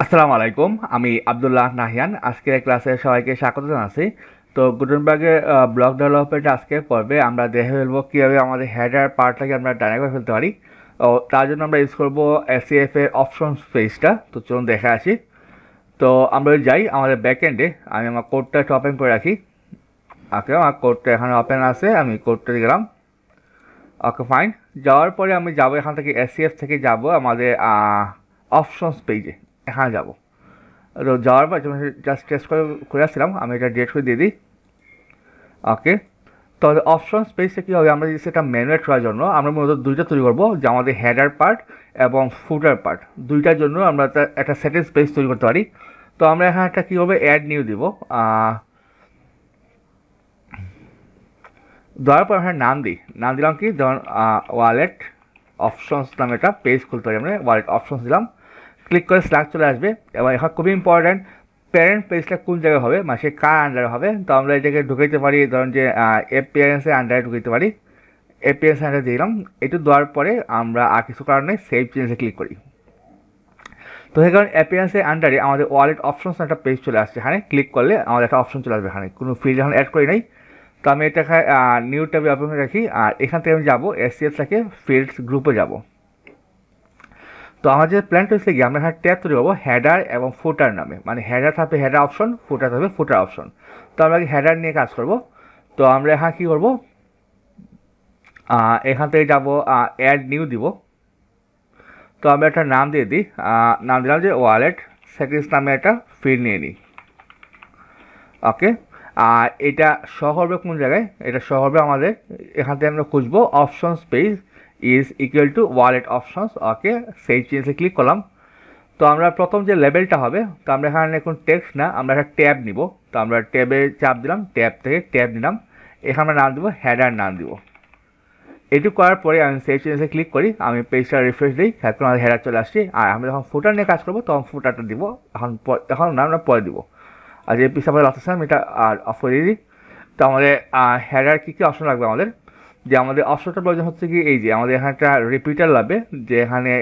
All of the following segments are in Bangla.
আসসালামু আলাইকুম। আমি আব্দুল্লাহ নাহিয়ান। আজকের ক্লাসে সবাইকে স্বাগত জানাচ্ছি। তো গুটেনবার্গের ব্লক ডেভেলপমেন্টের আজকের পর্বে আমরা দেখে ফেলবো কীভাবে আমাদের হেডার পার্টটাকে আমরা ডাইনামিক করে ফেলতে পারি। ও তার জন্য আমরা ইউজ করবো এসিএফ এর অপশন স্পেসটা। তো চলুন দেখে আসি। তো আমরা যাই আমাদের ব্যাকএন্ডে। আমি আমার কোডটা একটু ওপেন করে রাখি। ওকে, আমার কোডটা এখানে ওপেন আছে, আমি কোডটা গেলাম। Okay fine. যাওয়ার পরে আমি যাবো এখান থেকে এসিএফ থেকে যাব আমাদের অপশনস পেজে, এখানে যাব। তো যাওয়ার পর জাস্ট টেস্ট করে আসছিলাম, আমি এটা ডিলিট করে দিয়ে দিই। ওকে, তো অপশন স্পেসে কী হবে, আমরা যদি সেটা ম্যানুয়েট করার জন্য আমরা মূলত দুইটা তৈরি করবো, যে আমাদের হেডার পার্ট এবং ফুটার পার্ট দুইটার জন্য আমরা একটা সেটিং স্পেস তৈরি করতে পারি। তো আমরা এখানে একটা কী হবে অ্যাড নিউ দিব। দেওয়ার পর আমরা নাম দিলাম কি, যেমন ওয়ালেট অপশনস নামে একটা পেজ খুলতে পারি। আমরা ওয়ালেট অপশনস দিলাম, ক্লিক করে স্ল্যাক চলে আসবে। এবং এখন খুবই ইম্পর্ট্যান্ট, প্যারেন্ট পেজটা কোন জায়গায় হবে, মানে সে কার আন্ডারে হবে। তো আমরা এটাকে ঢুকাইতে পারি, ধরুন যে এপিআরএন্সের আন্ডারে ঢুকাইতে পারি। এপিআরএন্স আন্ডারে দিলাম। একটু দেওয়ার পরে আমরা আর কিছু কারণে সেভ চেঞ্জে ক্লিক করি। তো সেই কারণে অ্যাপিয়ারেন্সের আন্ডারে আমাদের ওয়ালেট অপশনস একটা পেজ চলে আসছে। এখানে ক্লিক করলে আমাদের একটা অপশন চলে আসবে। এখানে কোনো ফিল্ড এখন অ্যাড করি নাই, তো আমি এটাকে নিউ ট্যাবে ওপেন করে রাখি। আর এখান থেকে আমি যাবো এসসিএস থেকে ফিল্ডস গ্রুপে যাব। তো আমাদের প্ল্যানটা হচ্ছে কি, আমরা এখানে ট্যাব তৈরি করবো হেডার এবং ফুটার নামে, মানে হেডার থাকবে হেডার অপশন, ফুটার থাকবে ফুটার অপশন। তো আমরা হেডার নিয়ে কাজ করব। তো আমরা এখানে কী করবো, এখান থেকে যাবো অ্যাড নিউ দিব। তো আমরা একটা নাম দিয়ে দিই, নাম দিলাম যে ওয়ালেট সেটিংস নামে একটা ফিল্ড নিয়ে নিই। ওকে, আর এটা শো হবে কোন জায়গায়, এটা শো হবে আমাদের এখান থেকে আমরা খুঁজবো option space is equal to wallet options. Okay, সেই চেঞ্জে ক্লিক করলাম। তো আমরা প্রথম যে লেভেলটা হবে, তো আমরা এখানে এখন টেক্সট না, আমরা একটা ট্যাব নিব। তো আমরা ট্যাবে চাপ দিলাম, ট্যাব থেকে ট্যাব নিলাম। এখানে আমরা নাম দিব হেডার নাম দিব। এটুকু করার পরে আমি সেভ চেঞ্জে ক্লিক করি, আমি পেজটা রিফ্রেশ দিই, এখন আমাদের হেডার চলে আসছি। আর আমরা যখন ফুটার নিয়ে কাজ করবো তখন ফুটারটা দিব, এখন আমরা পরে দিব। আর যে পিস আমাদের আসছে আমি এটা আর অফ করে দিই। তো আমাদের হেডার কী কী অপশন লাগবে, আমাদের যে আমাদের অপশনটা প্রয়োজন হচ্ছে কি, এই যে আমাদের এখানে একটা রিপিটার লাগবে, যে এখানে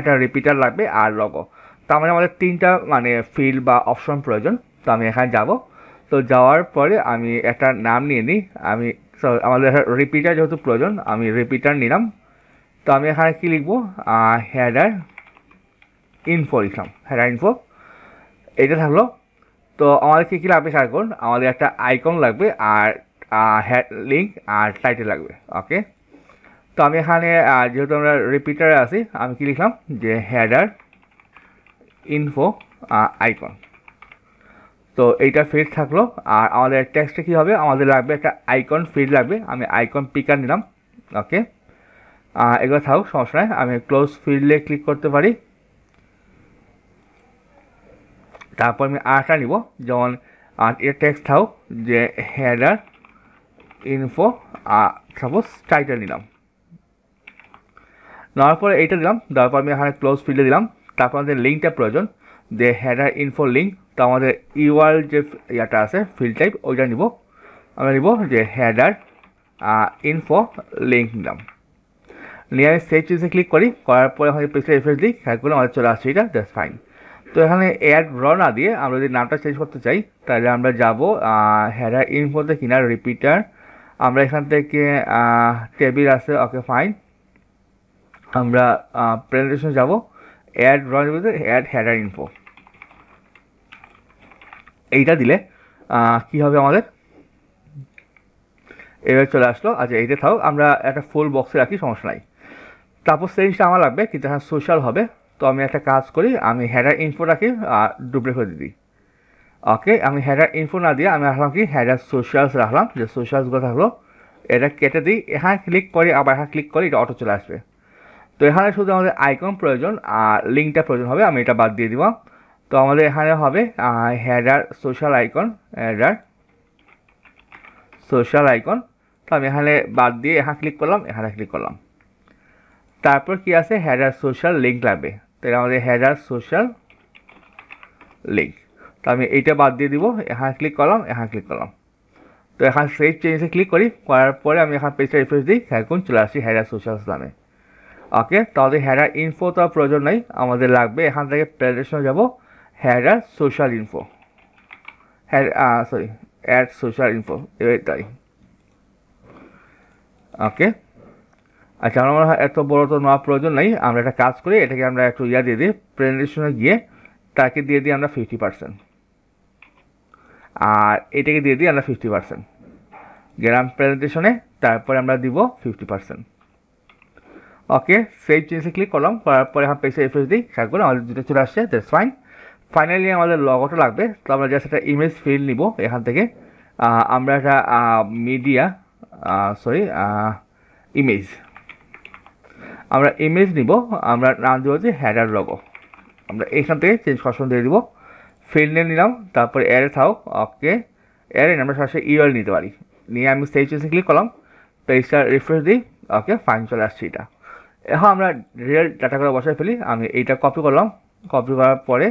একটা রিপিটার লাগবে আর লগো। তো আমাদের তিনটা মানে ফিল্ড বা অপশন প্রয়োজন। তো আমি এখানে যাব। তো যাওয়ার পরে আমি একটা নাম নিয়ে নিই। আমি আমাদের রিপিটার যেহেতু প্রয়োজন, আমি রিপিটার নিলাম। তো আমি এখানে কী লিখবো, হেডার ইনফো লিখলাম, হেডার ইনফো এটা থাকলো। তো আমাদের কী কী লাগবে খেয়াল করুন, আমাদের একটা আইকন লাগবে আর লিঙ্ক আর টাইটেল লাগবে। ওকে, তো আমি এখানে যেহেতু আমরা রিপিটারে আছি, আমি কি লিখলাম যে হেডার ইনফো আইকন। তো এইটা ফিল্ড থাকলো। আর আমাদের টেক্সটে কী হবে, আমাদের লাগবে একটা আইকন ফিল্ড লাগবে, আমি আইকন পিকার নিলাম। ওকে, এগুলো থাকুক, সমস্যা নয়। আমি ক্লোজ ফিল্ডে ক্লিক করতে পারি। তারপর আমি আরটা নিব, যেমন এর টেক্সট থাকুক যে হেডার ইনফো সাপোজ টাইটেল নিলাম। নেওয়ার পরে এইটা দিলাম, দেওয়ার পর আমি এখানে ক্লোজ ফিল্ডে দিলাম। তারপর আমাদের লিঙ্কটা প্রয়োজন, যে হেডার ইনফো লিঙ্ক। তো আমাদের ইউআরএল যে ইয়াটা আছে ফিল্ড টাইপ, ওইটা নিব। আমরা নিব যে হেডার ইনফো লিঙ্ক নিলাম। নিয়ে আমি সেভ চেঞ্জে ক্লিক করি, করার পরে আমাদের পেজটা রিফ্রেশ দিই, খেয়াল করে আমাদের চলে আসছে এটা, দ্যাটস ফাইন। তো এখানে অ্যাড র না দিয়ে আমরা যদি নামটা চেঞ্জ করতে চাই, তাহলে আমরা যাব হেডার ইনফোতে কিনা রিপিটার। আমরা এখান থেকে টেবিল আছে, ওকে ফাইন। আমরা প্রেজেন্টেশন যাব, অ্যাড র অ্যাড হেডার ইনফো, এইটা দিলে কী হবে, আমাদের এবার চলে আসলো। আচ্ছা, এইটা থাক, আমরা একটা ফুল বক্সে রাখি, সমস্যা নাই। তারপর সেন্সটা আমার লাগবে, কিন্তু এখানে সোশ্যাল হবে। তো আমি একটা কাজ করি, আমি হেডার ইনফো রাখি ডুপ্লিকেট করে দিই। ওকে, আমি হেডার ইনফো না দিয়ে আমি রাখলাম কি হেডার সোশ্যালস রাখলাম, যে সোশ্যালসগুলো থাকলো। এটা কেটে দিই, এখানে ক্লিক করি, আবার এখানে ক্লিক করি, এটা অটো চলে আসবে। তো এখানে শুধু আমাদের আইকন প্রয়োজন আর লিঙ্কটা প্রয়োজন হবে, আমি এটা বাদ দিয়ে দিব। তো আমাদের এখানে হবে header social icon, header social icon. তো আমি এখানে বাদ দিয়ে এখানে ক্লিক করলাম, এখানে ক্লিক করলাম। তারপর কি আছে, হেডার সোশ্যাল লিঙ্ক লাগবে। তাহলে আমাদের হেডার সোশ্যাল লিঙ্ক, তো আমি এইটা বাদ দিয়ে দিব, এখানে ক্লিক করলাম, এখানে ক্লিক করলাম। তো এখানে সেভ চেঞ্জে ক্লিক করি, করার পরে আমি এখানে পেজটা রিফ্রেশ দিই, এখন চলে আসি হেডার সোশ্যালস নামে। ওকে, তাহলে হেডার ইনফো তো আর প্রয়োজন নাই, আমাদের লাগবে এখান থেকে প্রেজেন্টেশনে যাব header social info, add social info এটাই। ওকে, আচ্ছা আমার মনে হয় এত বড় তো নেওয়ার প্রয়োজন নেই, আমরা একটা কাজ করি, এটাকে আমরা একটু দিয়ে দিই, প্রেজেন্টেশনে গিয়ে তাকে দিয়ে দিই আমরা 50%, আর এটাকে দিয়ে দিই আমরা 50%, গেলাম প্রেজেন্টেশনে, তারপরে আমরা দিব 50%। ওকে, সেভ চেঞ্জে ক্লিক করলাম, করার পরে এখন পেজে রিফ্রেশ দিই, খেয়াল করে আমাদের দুটো চলে আসছে, দ্যাটস ফাইন। ফাইনালি আমাদের লগোটা লাগবে, তো আমরা জাস্ট একটা ইমেজ ফিল নিব এখান থেকে, আমরা একটা মিডিয়া ইমেজ, আমরা ইমেজ নিব, আমরা নাম দেবো যে হেডার লগো, আমরা এখান থেকে চেঞ্জ করার দিয়ে দিব, ফিল নেম নিলাম, তারপরে অ্যারে থাও। ওকে, অ্যারে আমরা সরাসরি ইউআরএল নিতে পারি, নিয়ে আমি সেভ চেঞ্জে ক্লিক করলাম, পেজটা রিফ্রেশ দিই। ওকে, ফাইন, চলে আসছে এটা। এখন আমরা রিয়েল ডাটাগুলো বসায় ফেলি, আমি এইটা কপি করলাম, কপি করার পরে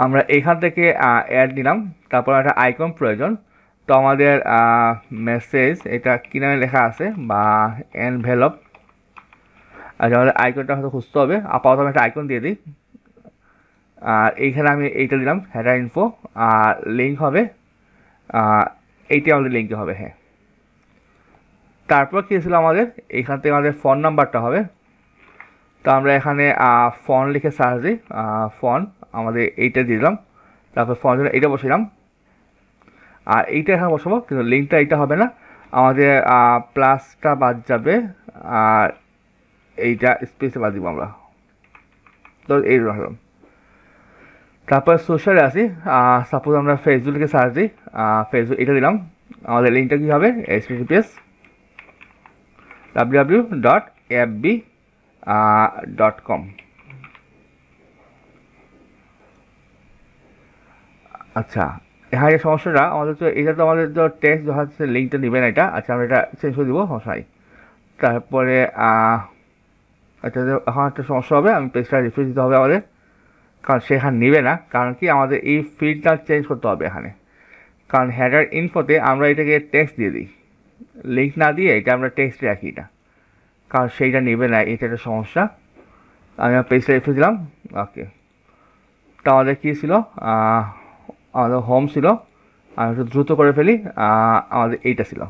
আমরা এখান থেকে অ্যাড নিলাম, তারপর একটা আইকন প্রয়োজন, তো আমাদের মেসেজ এটা কী নামে লেখা আছে বা এনভেলপ, আচ্ছা আমাদের আইকনটা হয়তো খুঁজতে হবে, আপাতত আমি একটা আইকন দিয়ে দিই, আর এইখানে আমি এইটা দিলাম হেডার ইনফো, আর লিঙ্ক হবে এইটা আমাদের লিঙ্কে হবে। হ্যাঁ, তারপর কী ছিল আমাদের এইখান থেকে আমাদের ফোন নাম্বারটা হবে, তো আমরা এখানে ফোন লিখে সার্চ দিই, ফোন আমাদের এইটা দিয়ে দিলাম, তারপর ফোন জন্য এইটা বসাইলাম, আর এইটা এখানে বসাবো, কিন্তু লিঙ্কটা এইটা হবে না, আমাদের প্লাসটা বাদ যাবে, আর এইটা স্পেসে বাদ দিব আমরা, তো এই রাখলাম। তারপর সোশ্যালে আসি, সাপোজ আমরা ফেসবুক লিখে সার্চ দিই, ফেসবুক এটা দিলাম, আমাদের লিঙ্কটা কী হবে https://www.fb.com। আচ্ছা, এখানে যে সমস্যাটা আমাদের, তো এটা তো আমাদের তো টেক্সট হচ্ছে লিঙ্কটা নেবে না এটা, আচ্ছা আমরা এটা চেঞ্জ করে দিব, সমস্যা নাই। তারপরে আচ্ছা এখন একটা সমস্যা হবে, আমি পেজটা রিফ্রেশ দিতে হবে আমাদের, কারণ সে এখানে নেবে না, কারণ কি আমাদের এই ফিল্ডটা চেঞ্জ করতে হবে এখানে, কারণ হেডার ইনফোতে আমরা এটাকে টেক্সট দিয়ে দিই, লিঙ্ক না দিয়ে এটা আমরা টেক্সট রাখি এটা, কারণ সেইটা নেবে না, এটা একটা সমস্যা। আমি আমার পেজটা রিফ্রেশ দিলাম। ওকে, তো আমাদের কী ছিল, আমাদের হোম ছিল, আমি একটু দ্রুত করে ফেলি, আমাদের এইটা ছিল,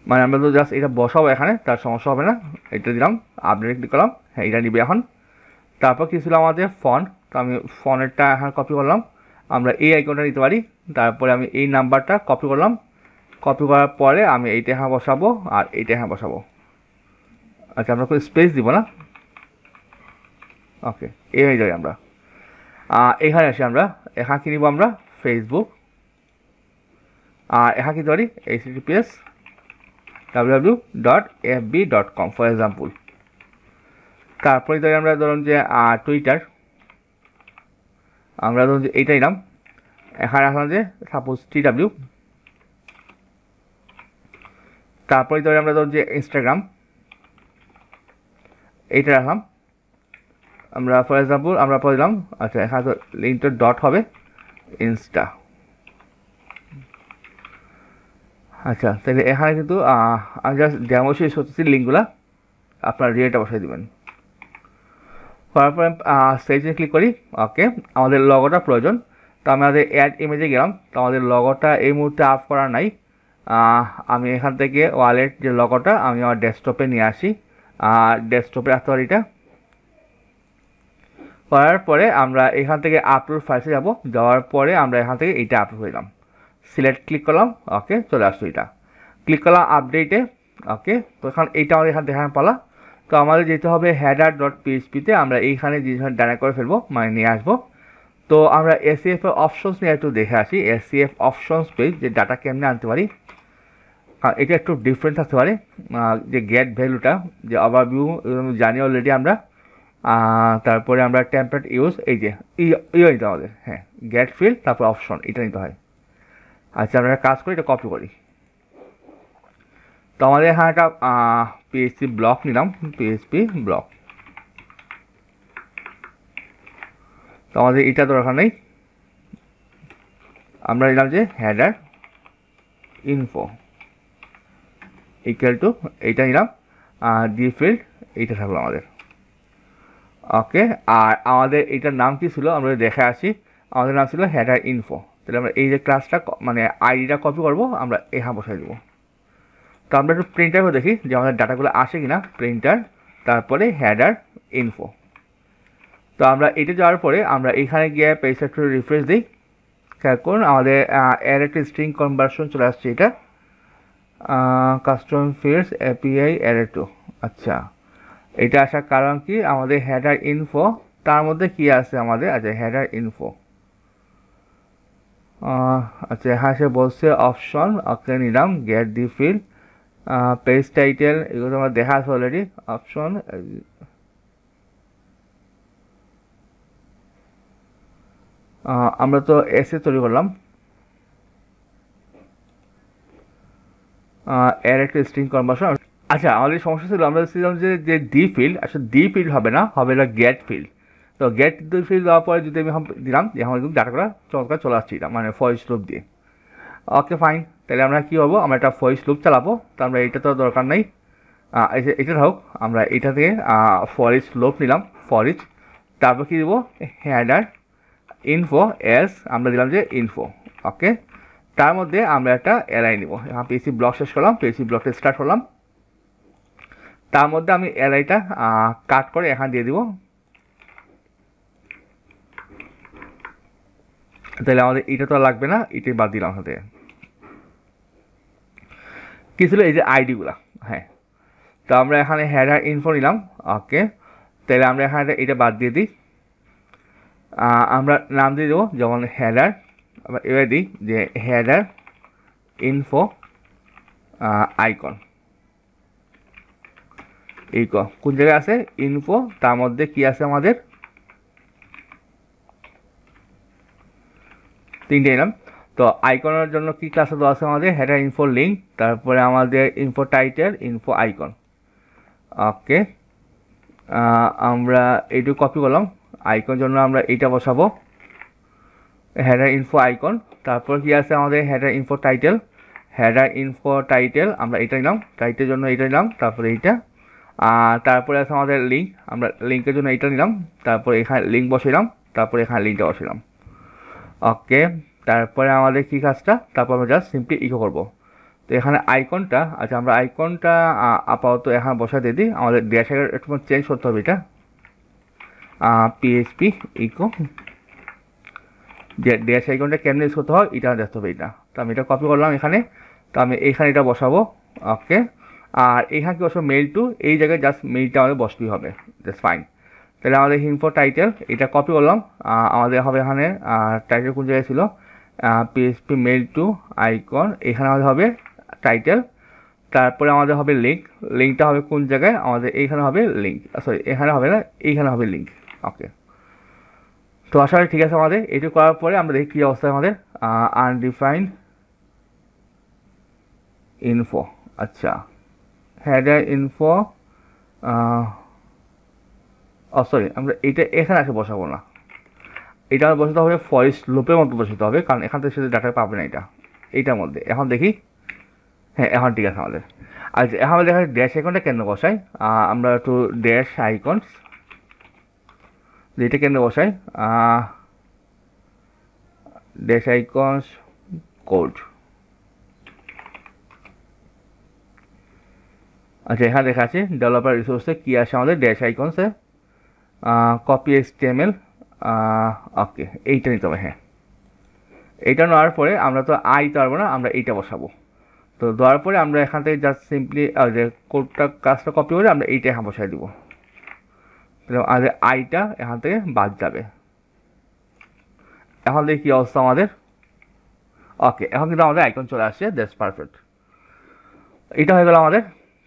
মানে আমরা তো জাস্ট এটা বসাবো এখানে, তার সমস্যা হবে না, এটা দিলাম, আপডেট ক্লিক করলাম, হ্যাঁ এটা নিবে এখন। তারপর কী ছিল আমাদের ফন্ট, তো আমি ফন্টেরটা এখন কপি করলাম, আমরা এই আইকনটা নিতে পারি, তারপরে আমি এই নাম্বারটা কপি করলাম, কপি করার পরে আমি এইটা এখানে বসাবো আর এইটা এখানে বসাবো। আচ্ছা আমরা কোনো স্পেস দিব না। ওকে, এই হয়ে যাবে। আমরা এখানে আসি, আমরা এখানে কী নিব, আমরা ফেসবুক, আর এখানে কিনতে পারি https://www.fb.com ফর এক্সাম্পল। তারপরে ধরি আমরা ধরুন যে টুইটার, আমরা ধরুন যে এইটাই নাম, এখানে রাখলাম যে সাপোজ TW। তারপরে ধরি আমরা ধরুন যে ইনস্টাগ্রাম, এইটা রাখলাম আমরা ফর এক্সাম্পল, আমরা পরে দিলাম, আচ্ছা এখানে তো লিঙ্কটা ডট হবে ইনস্টা। আচ্ছা তাহলে এখানে কিন্তু আমি জাস্ট ডেমো শেষ করতেছি, লিঙ্কগুলো আপনার রিয়েলটা বসাই দেবেন। করার পরে সেজে ক্লিক করি। ওকে, আমাদের লগোটা প্রয়োজন, তো আমাদের অ্যাড ইমেজে গেলাম, তো আমাদের লগোটা এই মুহূর্তে আপ করা নাই, আমি এখান থেকে ওয়ালেট যে লগোটা আমি আমার ডেস্কটপে নিয়ে আসি, ডেস্কটপে রাখতে পারি। এটা করার পরে আমরা এখান থেকে আপলোড ফাইলসে যাব, যাওয়ার পরে আমরা এখান থেকে এইটা আপলোড করলাম, সিলেক্ট ক্লিক করলাম। ওকে, চলে আসলো, এটা ক্লিক করলাম আপডেটে। ওকে, তো এখন এইটা আমাদের এখান দেখানো পালা, তো আমাদের যেতে হবে header.php-তে, আমরা এইখানে জিনিসটা ডাটা করে ফেলবো, মানে নিয়ে আসবো। তো আমরা SCF এর অপশনস নিয়ে একটু দেখে আসি, SCF অপশনস পেজ যে ডাটা কেমনে আনতে পারি, এটা একটু ডিফারেন্ট থাকতে পারে, যে গেট ভ্যালুটা যে ওভারভিউ জানি অলরেডি আমরা, তারপরে আমরা টেমপ্লেট ইউজ, এই যে ইয়ে নিতে আমাদের, হ্যাঁ গেট ফিল্ড তারপর অপশন, এটা নিতে হয়। আচ্ছা আমরা কাজ করি, এটা কপি করি, তো আমাদের এখানে একটা PHP ব্লক নিলাম, PHP ব্লক, তো আমাদের এটা দরকার নেই, আমরা নিলাম যে হেডার ইনফো, ইকুয়াল টু এইটা নিলাম, ডি ফিল্ড এইটা থাকলো আমাদের। ওকে, আর আমাদের এইটার নাম কি ছিল আমরা দেখে আসি, আমাদের নাম ছিল হেডার ইনফো। তাহলে আমরা এই যে ক্লাসটা মানে আইডিটা কপি করবো, আমরা এখানে বসাই দেবো। তো আমরা একটু প্রিন্টারও দেখি যে আমাদের ডাটাগুলো আসে কিনা, প্রিন্টার তারপরে হেডার ইনফো। তো আমরা এটা যাওয়ার পরে আমরা এখানে গিয়ে পেজটা একটু রিফ্রেশ দিই, কারণ আমাদের এর একটা স্ট্রিং কনভার্সন চলে আসছে, এটা custom fields API array two. আচ্ছা, এটা আসার কারণ কি, আমাদের হেডার ইনফো তার মধ্যে কি আছে আমাদের, আচ্ছা হেডার ইনফো, আচ্ছা হ্যাঁ সে বলছে অপশন, ওকে নিলাম, gate the field, page title এগুলো আমরা দেখা আছে অলরেডি, অপশন আমরা তো এসে তৈরি করলাম, এর একটা স্ট্রিং কনভার্সন। আচ্ছা আমাদের সমস্যা ছিল, আমরা দেখছিলাম যে ডি ফিল্ড, আসলে ডি ফিল্ড হবে না, হবে না গেট ফিল্ড। তো গেট ফিল্ড দেওয়ার পরে যদি আমি দিলাম যে আমার কিন্তু ডাটাগুলো চমৎকার চলে আসছে, মানে ফয়েস লুপ দিয়ে। ওকে ফাইন, তাহলে আমরা কী করবো, আমরা একটা ফয়েস লুপ চালাবো। তো আমরা এটা তো দরকার নেই, এটা হোক, আমরা এটা থেকে ফরিচ লুপ নিলাম, ফরিচ, তারপর কী দেবো, হেডার ইনফো এস, আমরা দিলাম যে ইনফো। ওকে, তার মধ্যে আমরা একটা এলআই নিব, এখন পিএসি ব্লক শেষ করলাম, পিএসি ব্লকটা স্টার্ট করলাম, তার মধ্যে আমি এলআইটা কাট করে এখানে দিয়ে দিব। তাহলে আমাদের এটা তো লাগবে না, এটাই বাদ দিলাম হাতে। কী ছিল এই যে আইডিগুলা, হ্যাঁ, তো আমরা এখানে হেডার ইনফো নিলাম। ওকে, তাহলে আমরা এখানে এটা বাদ দিয়ে দিই, আমরা নাম দিয়ে দেবো যেমন হেডার, আবার এবার দিই যে হেডার ইনফো আইকন। এই কোন জায়গায় আছে ইনফো, তার মধ্যে কি আছে আমাদের তিনটে নিলাম। তো আইকনের জন্য কি ক্লাসে দেওয়া আছে আমাদের, হেডার ইনফো লিঙ্ক, তারপরে আমাদের ইনফো টাইটেল, ইনফো আইকন। ওকে, আমরা এইটু কপি করলাম, আইকন জন্য আমরা এইটা বসাবো, হেডার ইনফো আইকন। তারপর কি আছে আমাদের header info title, header info title আমরা এটা নিলাম, টাইটেলের জন্য এটা নিলাম, তারপরে এইটা, তারপরে আছে আমাদের লিঙ্ক, আমরা লিঙ্কের জন্য এইটা নিলাম, তারপরে এখানে লিঙ্ক বসাইলাম, তারপরে এখানে লিঙ্কটা বসাইলাম। ওকে, তারপরে আমাদের কী কাজটা, তারপর আমরা জাস্ট সিম্পলি ইকো করবো। তো এখানে আইকনটা, আচ্ছা আমরা আইকনটা আপাতত এখানে বসা দিয়ে দিই, আমাদের ড্যাশ একটু চেঞ্জ করতে হবে, এটা পিএইচপি ইকো ড্যাশ আইকনটা কেমন ইউজ করতে হয় এটা দেখতে হবে, এটা তো আমি এটা কপি করলাম এখানে, তো আমি এইখানে এটা বসাবো। ওকে, আর এখানে কি বসবো, মেইল টু, এই জায়গায় জাস্ট মেইলটা আমাদের বসতেই হবে, জাস্ট ফাইন। তাহলে আমাদের ইনফো টাইটেল এটা কপি করলাম, আমাদের হবে এখানে টাইটেল কোন জায়গায় ছিল, পিএইচপি মেইল টু আইকন, এখানে আমাদের হবে টাইটেল, তারপরে আমাদের হবে লিঙ্ক, লিঙ্কটা হবে কোন জায়গায়, আমাদের এইখানে হবে লিঙ্ক, সরি এখানে হবে না, এইখানে হবে লিঙ্ক। ওকে, তো আশা করি ঠিক আছে। আমাদের এটু করার পরে আমরা দেখি কী অবস্থা আমাদের, আনডিফাইন্ড ইনফো, আচ্ছা হেডার ইনফো, সরি আমরা এটা এখানে আসে বসাবো না, এটা বসাতে হবে ফয়েস লুপের মতো বসাতে হবে, কারণ এখান থেকে সেটা ডাটা পাবে না, এইটার মধ্যে। এখন দেখি, হ্যাঁ এখন ঠিক আছে আমাদের। আচ্ছা এখন আমাদের এখানে ড্যাশ আইকনটা কেন বসাই, আমরা একটু ড্যাশ আইকন যেটা কেন বসাই, ড্যাশ আইকনস কোড। আচ্ছা এখানে দেখা আছে ডেভেলপার রিসোর্সে কী আসে আমাদের, ড্যাশ আইকনসে কপি HTML। ওকে, এইটা নিতে হবে, হ্যাঁ এইটা নেওয়ার পরে আমরা তো দিতে পারবো না, আমরা এইটা বসাবো। তো দেওয়ার পরে আমরা এখান থেকে জাস্ট সিম্পলি যে কোডটা কাজটা কপি করে আমরা এইটা এখানে বসাই দিব, তাহলে আমাদের আইটা এখান থেকে বাদ যাবে। এখন দেখি কী অবস্থা আমাদের। ওকে, এখন কিন্তু আমাদের আইকন চলে আসছে, দ্যাটস পারফেক্ট। এটা হয়ে গেল আমাদের।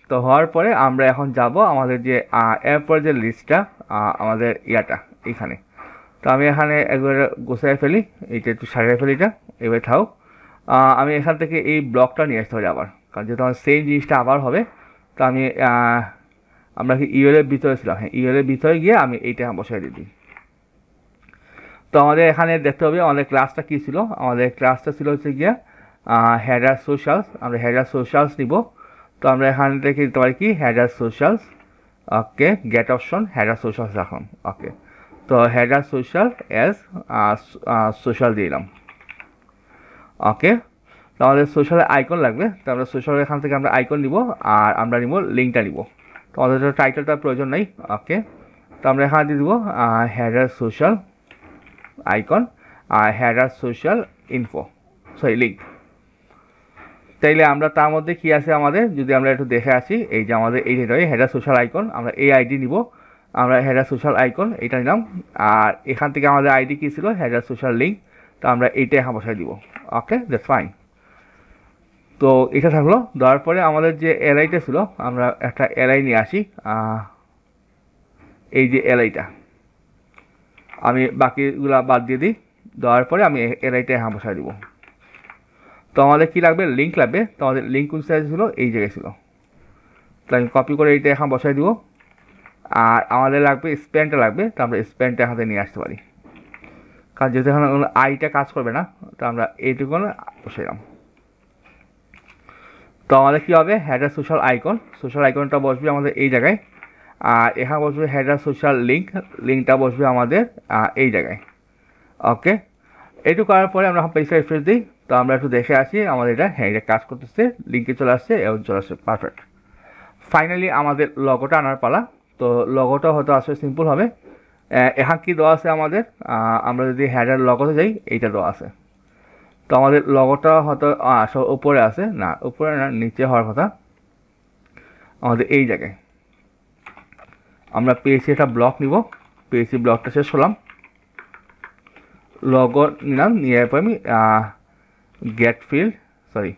তো হওয়ার পরে আমরা এখন যাব আমাদের যে এরপর যে লিস্টটা আমাদের ইয়াটা এখানে, তো আমি এখানে একবার গোছায় ফেলি, এইটা একটু সারিয়ে ফেলি, এটা এবার থাও। আমি এখান থেকে এই ব্লকটা নিয়ে আসতে পারি আবার, কারণ যেহেতু আমার সেম জিনিসটা আবার হবে। তো আমি আমরা কি ইউএলের ভিতরে ছিলাম, হ্যাঁ ইউএলের ভিতরে গিয়ে আমি এইটা বসাই দিই। তো আমাদের এখানে দেখতে হবে আমাদের ক্লাসটা কী ছিল, আমাদের ক্লাসটা ছিল হচ্ছে গিয়ে হেডার সোশ্যালস, আমরা হেডার সোশ্যালস নিব। তো তো আমরা এখান থেকে দিতে পারি কি হেডার সোশ্যালস, ওকে গেট অপশন হেডার সোশ্যালস রাখলাম, ওকে। তো হেডার সোশ্যাল অ্যাজ সোশ্যাল দিলাম, ওকে। তো আমাদের সোশ্যালের আইকন লাগবে, তো আমরা সোশ্যালের এখান থেকে আমরা আইকন নিব আর আমরা নিব লিঙ্কটা নিব। তো আমাদের টাইটেলটার প্রয়োজন নেই, ওকে। তো আমরা এখানে দিয়ে দিব হেডার সোশ্যাল আইকন আর header social info, sorry link. তাইলে আমরা তার মধ্যে কি আছে আমাদের, যদি আমরা একটু দেখে আসি, এই যে আমাদের এই যেটা হেডার সোশ্যাল আইকন, আমরা এই আইডি নিব, আমরা হেডার সোশ্যাল আইকন এটা নিলাম। আর এখান থেকে আমাদের আইডি কী ছিল হেডার সোশ্যাল লিঙ্ক, তো আমরা এইটাই এখানে বসাই দিব, ওকে দ্যাটস ফাইন। তো এটা থাকলো। দেওয়ার পরে আমাদের যে এলআইটা ছিল, আমরা একটা এলআই নিয়ে আসি, এই যে এলআইটা আমি বাকিগুলা বাদ দিয়ে দিই। দেওয়ার পরে আমি এলআইটা এখানে বসাই দিব। তো আমাদের কী লাগবে, লিঙ্ক লাগবে। তো আমাদের লিঙ্ক কোন সাইজ ছিল, এই জায়গায় ছিল, তো আমি কপি করে এইটা এখানে বসাই দিব। আর আমাদের লাগবে স্প্যানটা লাগবে, তো আমরা স্প্যানটা এখানে নিয়ে আসতে পারি, কারণ যেহেতু এখানে আইটা কাজ করবে না, তো আমরা এইটুকু বসাইলাম। তো আমাদের কী হবে, হেডার সোশ্যাল আইকন, সোশ্যাল আইকনটা বসবে আমাদের এই জায়গায়, আর এখানে বসবে হেডার সোশ্যাল লিঙ্ক, লিঙ্কটা বসবে আমাদের এই জায়গায়, ওকে। এইটুকু করার পরে আমরা পেজটা রিফ্রেশ দিই। তো আমরা একটু দেখে আসি আমাদের এটা, হ্যাঁ এটা কাজ করতেছে, লিঙ্কে চলে আসছে এবং চলে আসছে, পারফেক্ট। ফাইনালি আমাদের লগোটা আনার পালা। তো লগোটা হয়তো আসলে সিম্পল হবে। এখানে কি দেওয়া আছে আমাদের, আমরা যদি হেডার লগোতে যাই, এইটা দেওয়া আছে। তো আমাদের লগোটা হয়তো উপরে আছে, না উপরে না নিচে হওয়ার কথা, আমাদের এই জায়গায়। আমরা পিএইচপি একটা ব্লক নিব, পিএইচপি ব্লকটা শেষ হলাম, লগো নিলাম, নিয়ে পর আমি get field, sorry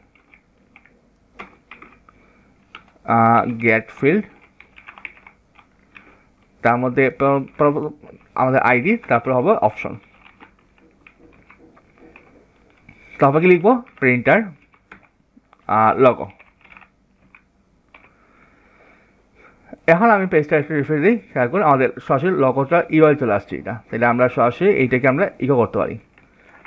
get field, তার মধ্যে আমাদের আইডি, তারপর হবে অপশন। তারপর কি লিখবো, প্রিন্টার লগো। এখন আমি পেজটা একটু রিফ্রেশ দিই, খেয়াল করে আমাদের সরাসরি লগোটা ইউআই চলে আসছে এটা, তাহলে আমরা সরাসরি এইটাকে আমরা ইকো করতে পারি।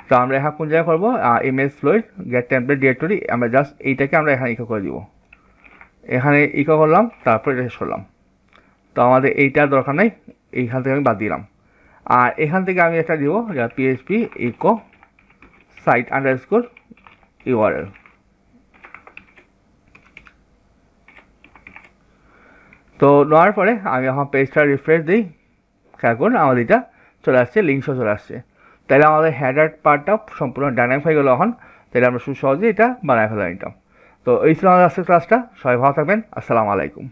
তো আমরা এখন কোন জায়গায় করবো, ইমেজ ফ্লোইড গেট টেমপ্লেট ডিরেক্টরি, আমরা জাস্ট এইটাকে আমরা এখানে ইকো করে দিব, এখানে ইকো করলাম, তারপর এটা শেষ করলাম। তো আমাদের এইটার দরকার নেই, এইখান থেকে আমি বাদ দিলাম। আর এখান থেকে আমি একটা দিব, যা PHP echo site underscore URL. তো নেওয়ার পরে আমি এখন পেজটা রিফ্রেশ দিই, খেয়াল করুন আমাদের এটা চলে আসছে, লিঙ্কসও চলে আসছে। তাহলে আমাদের হেডার পার্টটা সম্পূর্ণ ডাইনামিক হয়ে গেল এখন, তাহলে আমরা খুব সহজে এটা বানায় ফেলা নিতাম। তো এই ছিল আমাদের আজকের ক্লাসটা, সবাই ভালো থাকবেন, আসসালামু আলাইকুম।